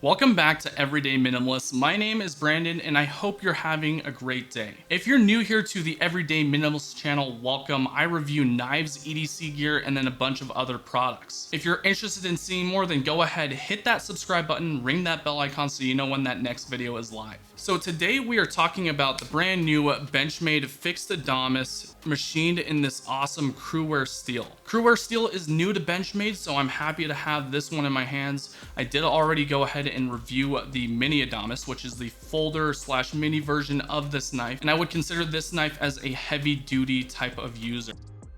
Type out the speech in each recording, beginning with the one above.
Welcome back to Everyday Minimalist. My name is Brandon and I hope you're having a great day. If you're new here to the Everyday Minimalist channel, welcome. I review knives, EDC gear, and then a bunch of other products. If you're interested in seeing more, then go ahead, hit that subscribe button, ring that bell icon so you know when that next video is live. So today we are talking about the brand new Benchmade Fixed Adamas machined in this awesome CRUWEAR Steel. CRUWEAR Steel is new to Benchmade, so I'm happy to have this one in my hands. I did already go ahead and review the mini Adamas, which is the folder / mini version of this knife, and I would consider this knife as a heavy duty type of user.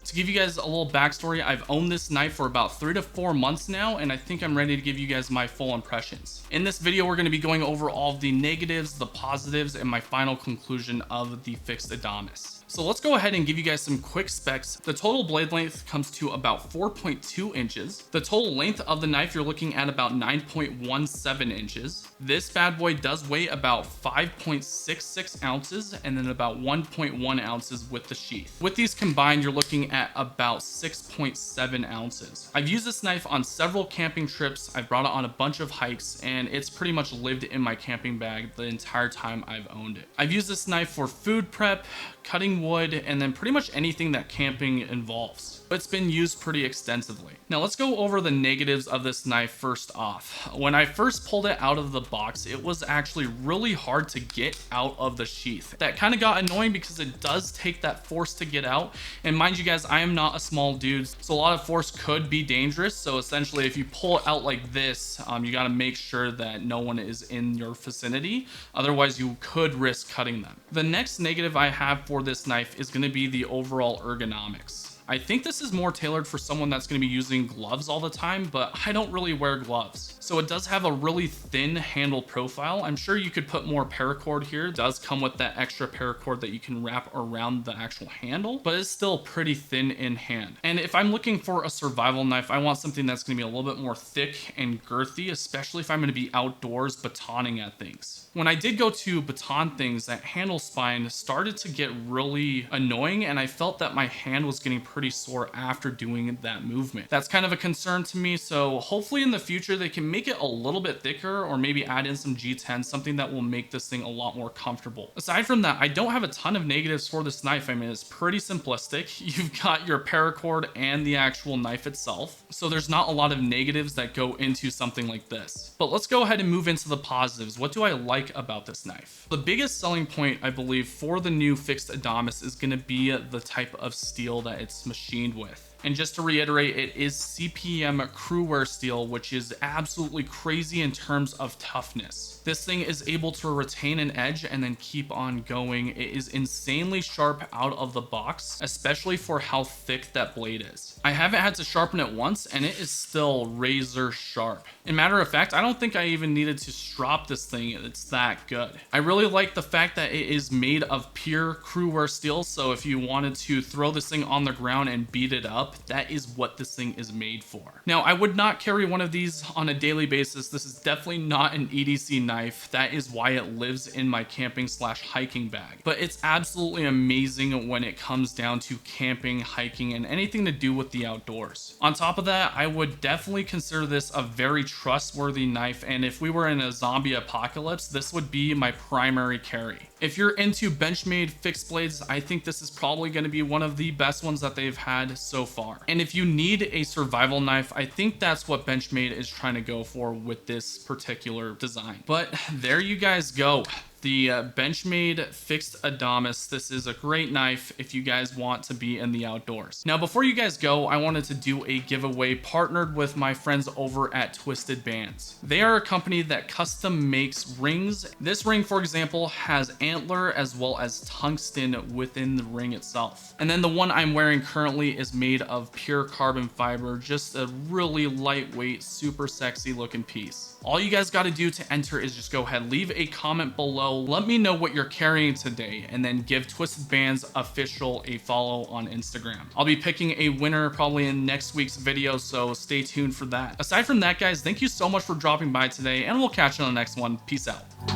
To give you guys a little backstory, I've owned this knife for about 3 to 4 months now, and I think I'm ready to give you guys my full impressions. In this video, we're going to be going over all of the negatives, the positives, and my final conclusion of the Fixed Adamas. So let's go ahead and give you guys some quick specs. The total blade length comes to about 4.2 inches. The total length of the knife, you're looking at about 9.17 inches. This bad boy does weigh about 5.66 ounces and then about 1.1 ounces with the sheath. With these combined, you're looking at about 6.7 ounces. I've used this knife on several camping trips. I've brought it on a bunch of hikes, and it's pretty much lived in my camping bag the entire time I've owned it. I've used this knife for food prep, cutting wood, and then pretty much anything that camping involves. It's been used pretty extensively. Now let's go over the negatives of this knife first off. When I first pulled it out of the box, it was actually really hard to get out of the sheath. That kind of got annoying because it does take that force to get out. And mind you guys, I am not a small dude, so a lot of force could be dangerous. So essentially, if you pull it out like this, you got to make sure that no one is in your vicinity. Otherwise, you could risk cutting them. The next negative I have for this knife is going to be the overall ergonomics. I think this is more tailored for someone that's going to be using gloves all the time, but I don't really wear gloves. So it does have a really thin handle profile. I'm sure you could put more paracord here. It does come with that extra paracord that you can wrap around the actual handle, but it's still pretty thin in hand. And if I'm looking for a survival knife, I want something that's going to be a little bit more thick and girthy, especially if I'm going to be outdoors batoning at things. When I did go to baton things, that handle spine started to get really annoying, and I felt that my hand was getting pretty sore after doing that movement. That's kind of a concern to me, so hopefully in the future they can make it a little bit thicker, or maybe add in some G10, something that will make this thing a lot more comfortable. Aside from that, I don't have a ton of negatives for this knife. I mean, it's pretty simplistic. You've got your paracord and the actual knife itself, so there's not a lot of negatives that go into something like this. But let's go ahead and move into the positives. What do I like about this knife? The biggest selling point, I believe, for the new Fixed Adamas is going to be the type of steel that it's machined with. And just to reiterate, it is CPM-CRUWEAR Steel, which is absolutely crazy in terms of toughness. This thing is able to retain an edge and then keep on going. It is insanely sharp out of the box, especially for how thick that blade is. I haven't had to sharpen it once, and it is still razor sharp. In matter of fact, I don't think I even needed to strop this thing. It's that good. I really like the fact that it is made of pure CRUWEAR steel, so if you wanted to throw this thing on the ground and beat it up, that is what this thing is made for. Now, I would not carry one of these on a daily basis. This is definitely not an EDC knife. That is why it lives in my camping / hiking bag. But it's absolutely amazing when it comes down to camping, hiking, and anything to do with the outdoors. On top of that, I would definitely consider this a very trustworthy knife, and if we were in a zombie apocalypse, this would be my primary carry. If you're into Benchmade fixed blades, I think this is probably going to be one of the best ones that they've had so far. And if you need a survival knife, I think that's what Benchmade is trying to go for with this particular design. But there you guys go. The Benchmade Fixed Adamas. This is a great knife if you guys want to be in the outdoors. Now, before you guys go, I wanted to do a giveaway partnered with my friends over at Twisted Bands. They are a company that custom makes rings. This ring, for example, has antler as well as tungsten within the ring itself. And then the one I'm wearing currently is made of pure carbon fiber, just a really lightweight, super sexy looking piece. All you guys got to do to enter is just go ahead, leave a comment below, let me know what you're carrying today, and then give Twisted Bands Official a follow on Instagram. I'll be picking a winner probably in next week's video, so stay tuned for that. Aside from that, guys, thank you so much for dropping by today, and we'll catch you on the next one. Peace out.